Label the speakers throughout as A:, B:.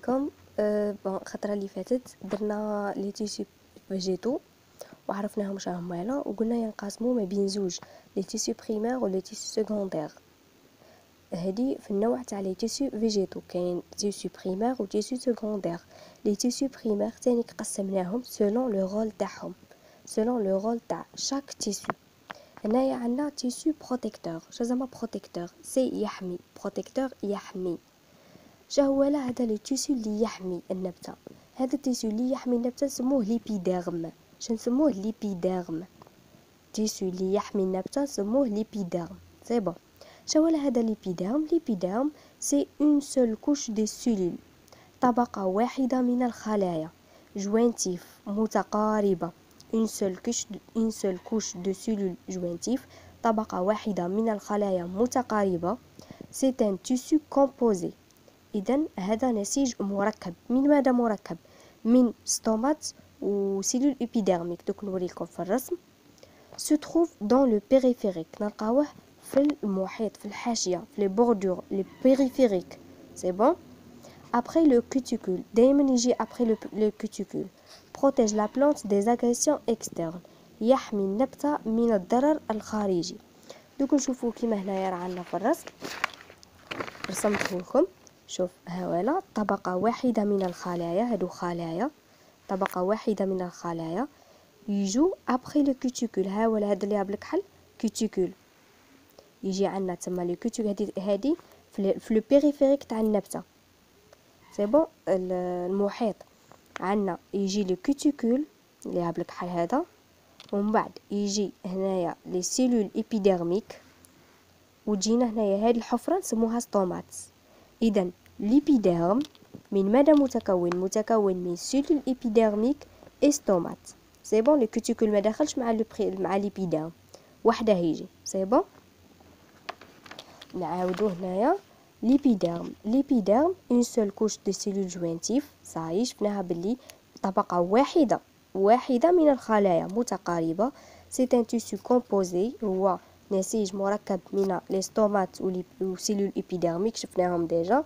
A: عليكم. بون الخطره اللي فاتت درنا لي تيسو فيجيتو وعرفناهم شنو هما وقلنا ينقسموا ما بين زوج لي تيسو بريمير و لي تيسو سيكوندير. هذه في النوع تاع لي تيسو فيجيتو كاين تيسو بريمير و تيسو سيكوندير. لي تيسو بريمير ثاني قسمناهم سولون لو رول تاعهم، سولون لو رول تاع شاك تيسو. هنايا عندنا تيسو بروتيكتور. شازما بروتيكتور سي يحمي، بروتيكتور يحمي. هو لا هذا لو تيسو اللي يحمي النبته، هذا التيسو اللي يحمي النبته نسموه ليبيديرم. نسموه ليبيديرم، تيسو اللي يحمي النبته نسموه ليبيديرم. سي بون. هو لا هذا ليبيديرم، ليبيديرم سي اون سول كوش دي سيلول، طبقه واحده من الخلايا، جوينتيف متقاربه. une seule couche de cellules jointives، طبقه واحده من الخلايا متقاربه. c'est un tissu composé. إذن هذا نسيج مركب. من ماذا مركب؟ من ستومات و سيلول إبيديرميك. دوك نوريكم في الرسم. se trouve dans le périphérique، نلقاوه في المحيط، في الحاشية، في les bordures les périphériques. c'est bon. après le cuticule، دائما يجي après le cuticule. protège la plante des agressions externes، يحمي النبتة من الضرر الخارجي. دوك نشوفوا كيما هنايا راه عندنا في الرسم، رسمته لكم. شوف هاولا طبقة واحدة من الخلايا، هادو خلايا، طبقة واحدة من الخلايا يجو ابخي لو كوتيكول. هاولا هاد اللي هابلك حل كوتيكول، يجي عندنا تما لو كوتيكول. هادي في لو بيريفيريك تاع النبتة. سي بون. المحيط عندنا يجي لو كوتيكول اللي هابلك حل هذا، ومن بعد يجي هنايا لي سيلول ايبيديرميك، وتجينا هنايا هاد الحفرة نسموها ستومات. إذن ليبيديرم من ماذا متكون؟ متكون من سيلول إبيديرميك استومات. سي بون. لو كوتيكول ما دخلش مع ليبيديرم، وحده هيجي. سي بون. نعاودو هنايا ليبيديرم. ليبيديرم اون سول كوش دو سيلول جوينتيف. صاي شفناها باللي طبقة واحدة من الخلايا متقاربة. سي ان تيسو كومبوزي، هو نسيج مركب من لي ستومات و سيلول إبيديرميك، شفناهم ديجا.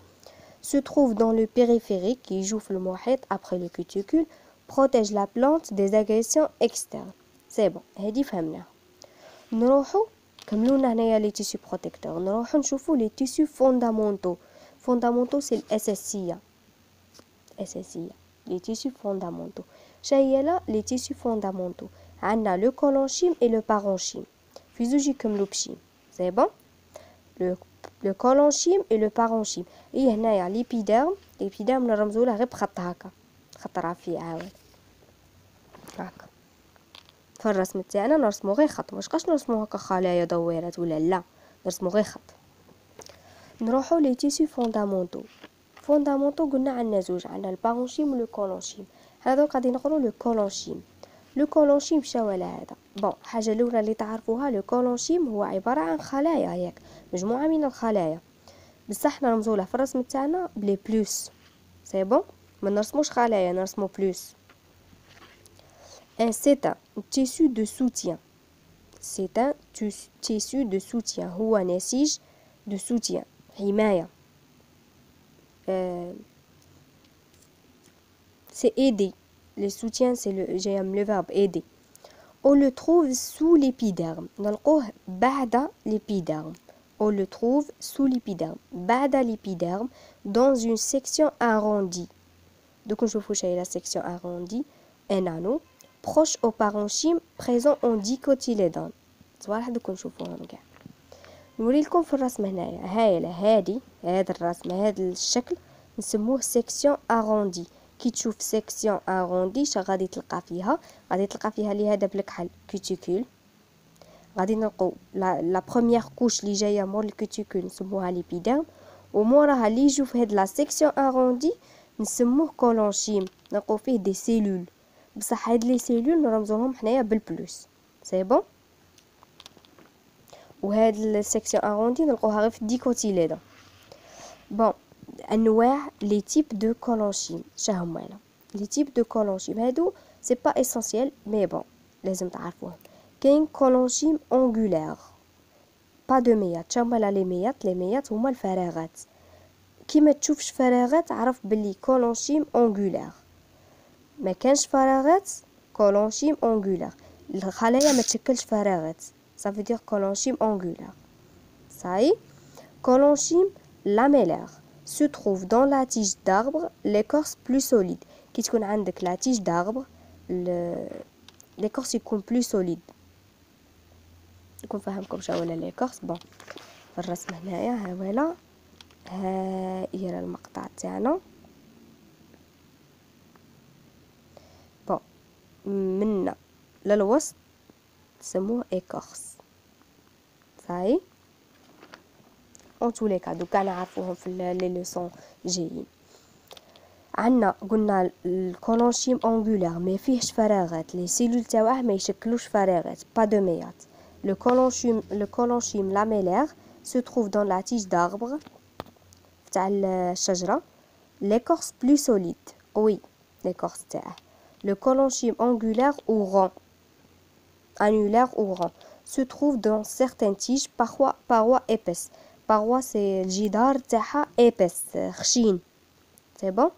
A: se trouve dans le périphérique، يجو في المحيط après le cuticule. protège la plante des agressions externes. c'est bon. هادي فهمناها. نروحو كملونا هنايا لي تيسو بروتيكتور. نروحو نشوفو لي تيسو فوندامونتو. فوندامونتو سي الاساسيه، اساسيه. لي تيسو فوندامونتو شاهي لا لي تيسو فوندامونتو. عندنا لو كولونشيم اي لو بارونشيم، في زوج يكملوا بشيم. سي بون. لو كولونشيم اي لو بارونشيم. اي هنايا ليبيديرم، ليبيديرم نرمزو له غير بخط هكا، خط رفيع عاود هكا. في الرسم تاعنا نرسمو غير خط، مابقاش نرسمو هكا خلايا دويرات ولا لا، نرسمو غير خط. نروحو لي تيسو فوندامونتو. فوندامونتو قلنا عندنا زوج، عندنا البارونشيم و لو كولونشيم. هذا غادي نقرو لو كولونشيم. لو كولونشيم شاولا هذا. بون، حاجه الاولى اللي تعرفوها، لو كولونشيم هو عباره عن خلايا، ياك مجموعه من الخلايا، بصح نرمزو له في الرسم تاعنا بلي بلوس. سي بون. ما نرسموش خلايا، نرسمو بلوس. c'est un tissu de soutien. c'est un tissu de soutien، هو نسيج de soutien، حماية. c'est aider. le soutien c'est le verbe aider. on le trouve sous l'épiderme. نلقوه بعد l'épiderme. on le trouve sous l'épiderme، بعد l'épiderme، dans une section arrondie. دوك نشوفو شاي لا section arrondie. un anneau proche au parenchyme présent en dicotylédone. صوالح دوك نشوفوهم كاع. نوريلكم في الرسم هنايا. هايله هذا الرسم، هذا الشكل نسموه section arrondie. كي تشوف section arrondie شا غادي تلقى فيها؟ غادي تلقى فيها اللي هذا بالكحل كوتيكول. غادي نلقو لا بروميير كوش اللي جايه مور الكوتيكول نسموها ليبيديرم، وموراها اللي يجوا في هاد لا سيكسيون اروندي نسموه كولونشيم. نلقو فيه دي سيلول، بصح هاد لي سيلول نرمزوهم حنايا بالبلوس. سي بون. وهاد السيكسيون اروندي نلقوها غير في الديكوتيليدا. بون، انواع لي تيب دو كولونشيم شاهما هنا. لي تيب دو كولونشيم هادو سي با اسونسيال مي بون لازم تعرفوهم. كاين كولونشيم اونغولير، با دو ميات. شاهما لي ميات، لي ميات هما الفراغات. كي ما تشوفش فراغات عرف باللي كولونشيم اونغولار. ما كانش فراغات كولونشيم اونغولار. الخلايا ما تشكلش فراغات، ça veut dire colonchime angulaire. صحيح. Colonchime lamellaire se trouve dans la tige d'arbre, l'écorce plus solide. كي تكون عندك la tige d'arbre, l'écorce يكون plus solide. نكون فاهمكم شنو ولا l'écorce. بون الرسم هنايا ها ولا ها المقطع تاعنا. بون منا للوسط نسموه écorce. صحيح. en tous les cas دوكا نعرفوهم في لي لوسون جايين. عندنا قلنا الكولونشيم اونغولار ما فيهش فراغات، لي سيلول تاعه ما يشكلوش فراغات، با دو ميات. le colonchime lamellaire se trouve dans la tige d'arbre تاع الشجره، l'écorce plus solide قوي l'écorce تاعه. le colonchime angulaire ou rond annulaire ou rond se trouve dans certaines tiges parois épaisses. paroi c'est الجدار تاعها épaisse خشين. c'est bon.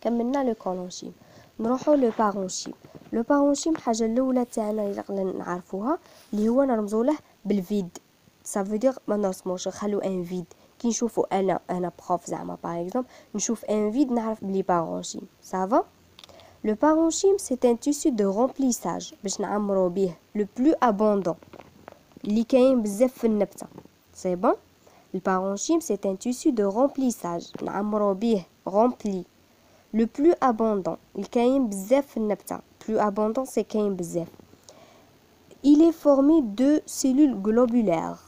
A: كملنا لو كولونشيم. نروحوا لو باغونشيم. لو باغونشيم حاجه الاولى تاعنا اللي نعرفوها اللي هو نرمزوا له بالفيد. ça veut dire ما نرسموش نخلو ان فيد. كي نشوفوا انا بروف زعما باغ اكزومبل نشوف ان فيد نعرف بلي باغونشيم. ça va. le parenchyme c'est un tissu de remplissage باش نعمرو به le plus abondant اللي كاين بزاف في النبته. c'est bon. le parenchyme c'est un tissu de remplissage نعمرو به rempli le plus abondant الكاين بزاف في النبته. plus abondant c'est كاين بزاف. il est formé de cellules globulaires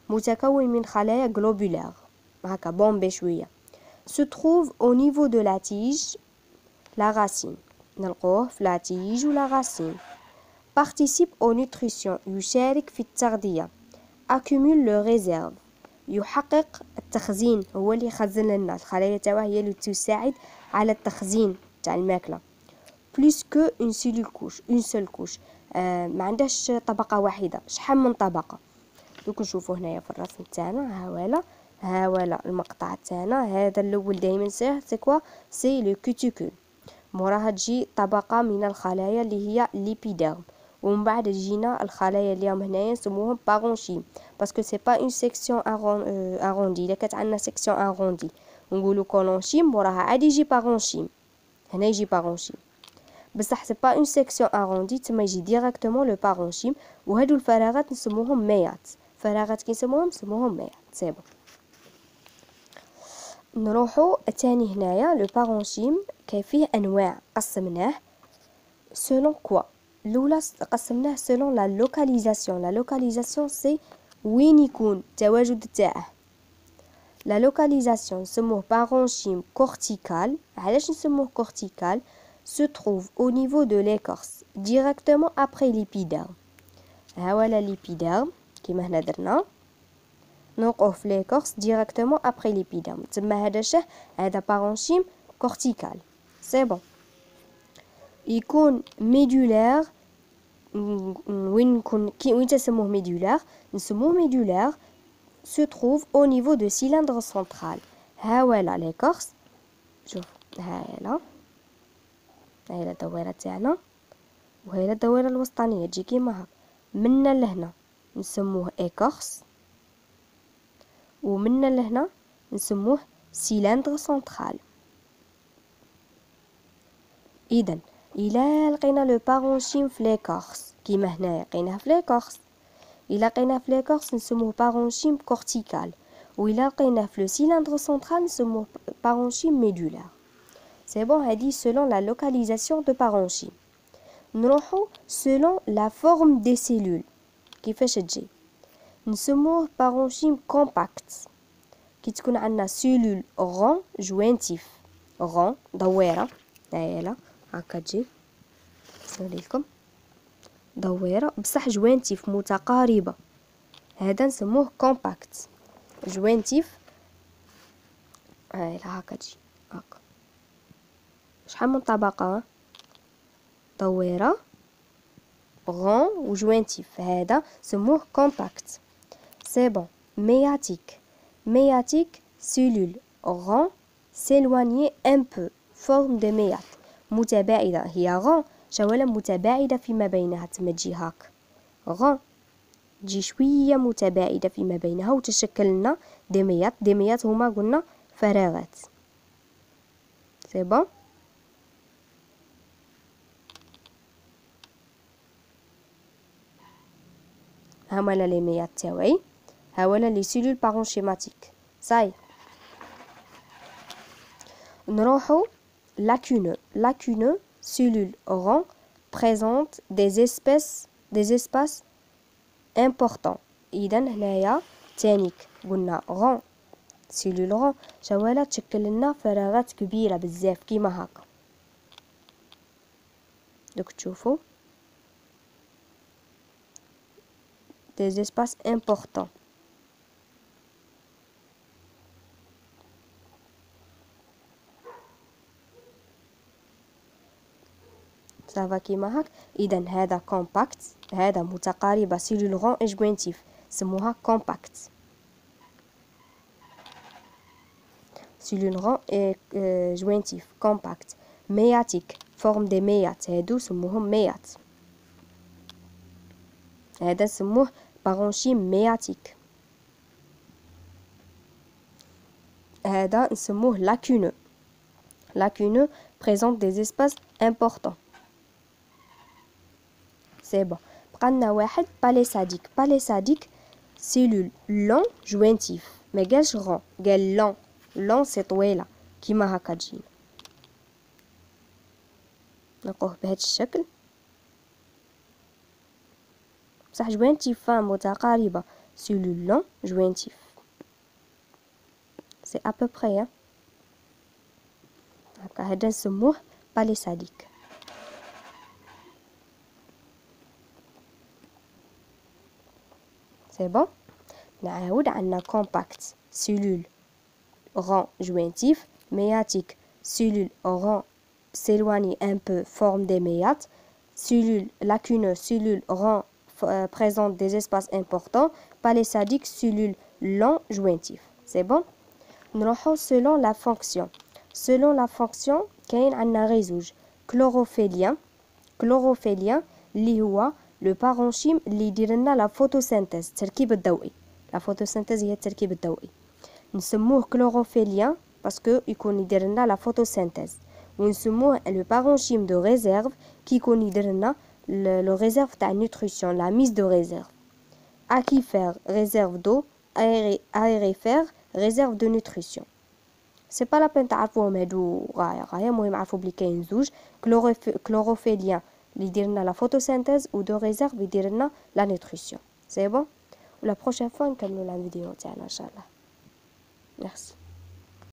A: متكون من خلايا globulaires هكا بومبي شويه. se trouve au niveau de la tige la racine نلقوه في la tige ou la racine. participe aux nutritions يشارك في التغذيه. accumule le réserve يحقق التخزين، هو اللي يخزن لنا الخلايا تاعه، هي اللي تساعد على التخزين تاع الماكله. plus que une seule couche ما عندهاش طبقه واحده، شحال من طبقه. دوك نشوفوا هنايا في الرسم تاعنا ها ولا المقطع تاعنا. هذا الاول دائما سي كوا سي لو كوتيكول. موراها تجي طبقه من الخلايا اللي هي ليبيديرم، ومن بعد جينا الخلايا اللي هم هنايا نسموهم باغونشيم باسكو سي با اون سيكسيون اروندي. الا كانت عندنا سيكسيون اروندي نقولوا كولونشيم موراها عادي يجي باغونشيم. هنا يجي باغونشيم بصح سي با اون سيكسيون اروندي، تما يجي ديريكتومون لو باغونشيم. وهادو الفراغات نسموهم ميات. فراغات كي نسموهم ميات. سي بون. نروحوا الثاني هنايا لو باغونشيم كاين فيه انواع قسمناه سولون كوا. الاولى قسمناه سولون لا لوكاليزاسيون. لا لوكاليزاسيون سي وين يكون التواجد تاعه. لا لوكاليزاسيون نسموه باغونشيم كورتيكال. علاش نسموه كورتيكال؟ se trouve au niveau de l'écorce directement après l'épiderme. ها ولا l'épiderme كيما هنا درنا نلقوه في l'écorce directement après l'épiderme. تما هذا هذا باغونشيم كورتيكال. سي بون. يكون ميدولار. وين تسموه ميدولار؟ نسموه ميدولار se trouve au niveau de cylindre central. ها ولا l'écorce. شوف هايلا الدويره تاعنا وهي الدويره الوسطانيه تجي كيما هكا. منا لهنا نسموه écorce ومنا لهنا نسموه cylindre central. اذا الى لقينا لو باغونشيم في l'écorce كيما هنايا لقيناه في l'écorce، الى لقيناه في l'écorce نسموه باغونشيم كورتيكال، وإلا لقيناه في لو cylindre central نسموه باغونشيم ميدولار. C'est bon, elle dit selon la localisation de parenchyme. نروحو selon la forme des cellules كيفاش تجي. نسموه parenchyme compact كي تكون عندنا cellule rond jointif. rond دويرة هايلا هكا تجي نوريلكم دويرة بصح jointif متقاربة، هذا نسموه compact. jointif هايلا هكا تجي هكا. شحال من طبقة؟ دويرة غون وجوينتيف، هذا سموه كومباكت. سي بون. مياتيك. مياتيك cellules rang s'éloigner un peu forme de ميات متباعدة هي rang جولة متباعدة فيما بينها تما تجي هاك rang تجي شوية متباعدة فيما بينها وتشكل لنا دميات هما قلنا فراغات سي بون هاولا لي ميات تاوعي هاولا لي سيلول بارونشيماتيك صاي نروحو lacuneux cellules rang présente des espaces importants إذا هنايا تانيك قلنا rang سيلول rang جوالا تشكل لنا فراغات كبيرة بزاف كيما هكا دوك تشوفو des espaces importants صافا كيما هاك اذا هذا كومباكت هذا متقاربة سيلول غون اي جوينتيف سموها كومباكت سيلول غون اي جوينتيف كومباكت مياتيك فورم دي ميات هادو سموهم ميات هذا سموه بارونشيم مياتيك هذا نسموه lacuneux présente des espaces importants سي بون بقالنا واحد باليساديك سيلول لون جوينتيف ما قالش غون قال لون سي طويله كيما هكا تجينا نلقوه بهذا الشكل بصح جوينتيف متقاربه سيلول لون جوينتيف سي ابوبري هكا هذا نسموه باليساديك سي بون نعاود عندنا كومباكت سيلول rang jointif méatique cellule rang s'éloigner un peu forme des méates cellule lacuneux cellule rang présente des espaces importants palissadique cellule long jointif c'est bon نروحو selon la fonction كاين عندنا غير زوج كلوروفيليان اللي هو لو بارونشيم اللي يدير لنا لا فوتوسينتيز التركيب الضوئي لا فوتوسينتيز هي التركيب الضوئي نسموه كلوروفيليان باسكو يكون يدير لنا لا فوتوسينتيز ونسموه لو بارونشيم دو ريزيرف كي يكون يدير لنا لو ريزيرف تاع نوتريسيون لا ميز دو ريزيرف اكيفير ريزيرف دو ايريفير ريزيرف دو نوتريسيون سي با لا بين تعرفوهم هادو غايه المهم عرفوا بلي كاين زوج كلوروفيليان اللي يدير لنا لا فوتوسينتيز و دو ريزيرف يدير لنا لا نوتريسيون سي بون ولا بروشين فوا نكملوا لا فيديو تاعنا ان شاء الله. Merci.